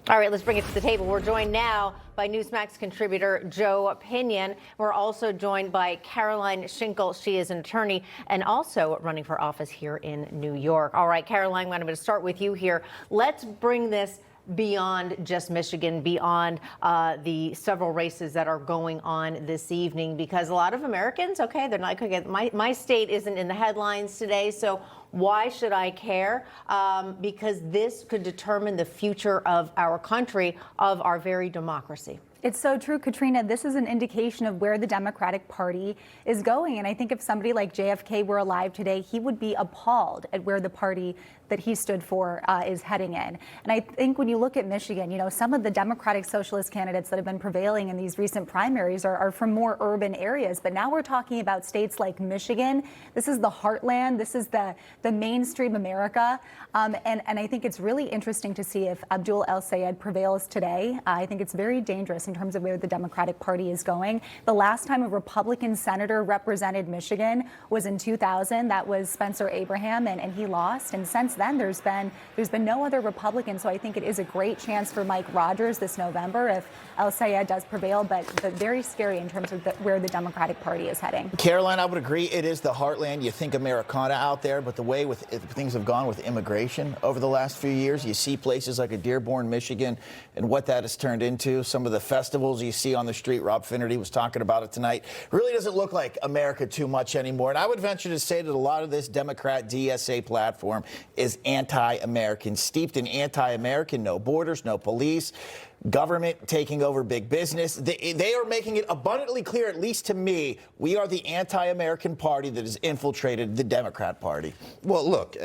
All right, let's bring it to the table. We're joined now by Newsmax contributor Joe Pinion. We're also joined by Caroline Schinkel. She is an attorney and also running for office here in New York. All right, Caroline, I'm going to start with you here. Let's bring this beyond just Michigan, beyond the several races that are going on this evening, because a lot of Americans, okay, they're not going to get, my state isn't in the headlines today, so why should I care? Because this could determine the future of our country, of our very democracy. It's so true, Katrina. This is an indication of where the Democratic Party is going. And I think if somebody like JFK were alive today, he would be appalled at where the party that he stood for is heading in. And I think when you look at Michigan, you know, some of the Democratic Socialist candidates that have been prevailing in these recent primaries are from more urban areas. But now we're talking about states like Michigan. This is the heartland. This is the mainstream America. And I think it's really interesting to see if Abdul El-Sayed prevails today. I think it's very dangerous in terms of where the Democratic Party is going. The last time a Republican senator represented Michigan was in 2000. That was Spencer Abraham, and he lost. And since then, there's been no other Republican. So I think it is a great chance for Mike Rogers this November if El-Sayed does prevail, but very scary in terms of where the Democratic Party is heading. Caroline, I would agree. It is the heartland. You think Americana out there, but the way things have gone with immigration over the last few years, you see places like a Dearborn, Michigan, and what that has turned into. Some of the festivals you see on the street, Rob Finnerty was talking about it tonight, really doesn't look like America too much anymore. And I would venture to say that a lot of this Democrat DSA platform is anti-American, steeped in anti-American, no borders, no police, government taking over big business. They are making it abundantly clear, at least to me, we are the anti-American party that has infiltrated the Democrat Party. Well, look,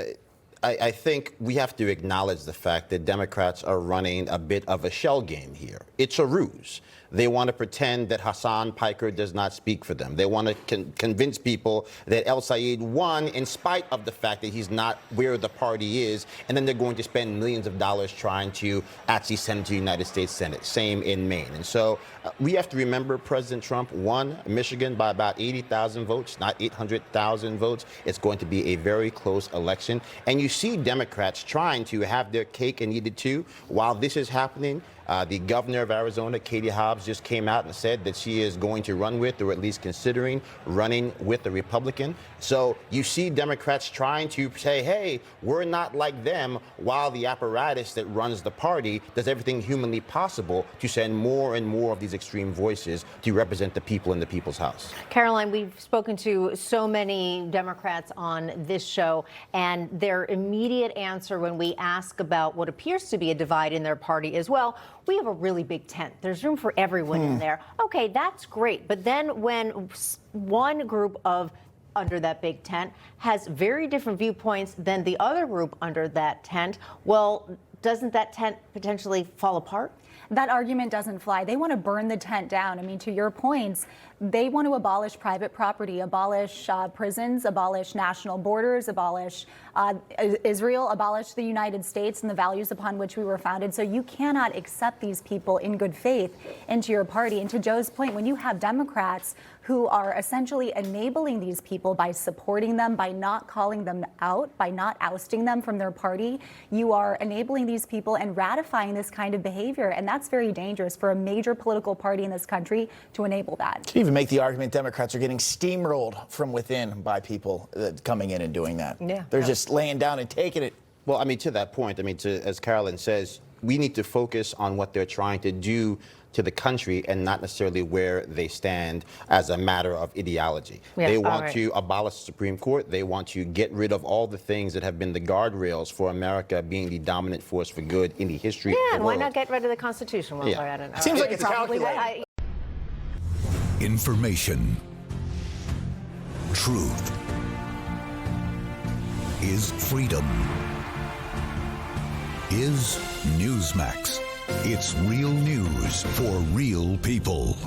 I think we have to acknowledge the fact that Democrats are running a bit of a shell game here. It's a ruse. They want to pretend that Hassan Piker does not speak for them. They want to convince people that El-Sayed won in spite of the fact that he's not where the party is, and then they're going to spend millions of dollars trying to actually send him to the United States Senate. Same in Maine. And so we have to remember President Trump won Michigan by about 80,000 votes, not 800,000 votes. It's going to be a very close election. And you see Democrats trying to have their cake and eat it too. While this is happening, the governor of Arizona, Katie Hobbs, just came out and said that she is going to run with, or at least considering running with, a Republican. So you see Democrats trying to say, hey, we're not like them, while the apparatus that runs the party does everything humanly possible to send more and more of these extreme voices to represent the people in the people's house. Caroline, we've spoken to so many Democrats on this show, and their immediate answer when we ask about what appears to be a divide in their party is, well, we have a really big tent. There's room for everyone in there. Okay, that's great. But then when one group under that big tent has very different viewpoints than the other group under that tent, well, doesn't that tent potentially fall apart? That argument doesn't fly. They want to burn the tent down. I mean, to your points, they want to abolish private property, abolish prisons, abolish national borders, abolish Israel, abolish the United States and the values upon which we were founded. So you cannot accept these people in good faith into your party. And to Joe's point, when you have Democrats who are essentially enabling these people by supporting them, by not calling them out, by not ousting them from their party, you are enabling these people and ratifying this kind of behavior. And that's very dangerous for a major political party in this country to enable that. You can even make the argument Democrats are getting steamrolled from within by people coming in and doing that. Yeah. They're just laying down and taking it. Well, I mean, to that point, I mean, as Carolyn says, we need to focus on what they're trying to do to the country and not necessarily where they stand as a matter of ideology. Yes, they want to abolish the Supreme Court. They want to get rid of all the things that have been the guardrails for America being the dominant force for good in the history of the world. Yeah, why not get rid of the Constitution? Well, I don't know. Seems like it's calculated. Information. Truth is freedom. Is Newsmax. It's real news for real people.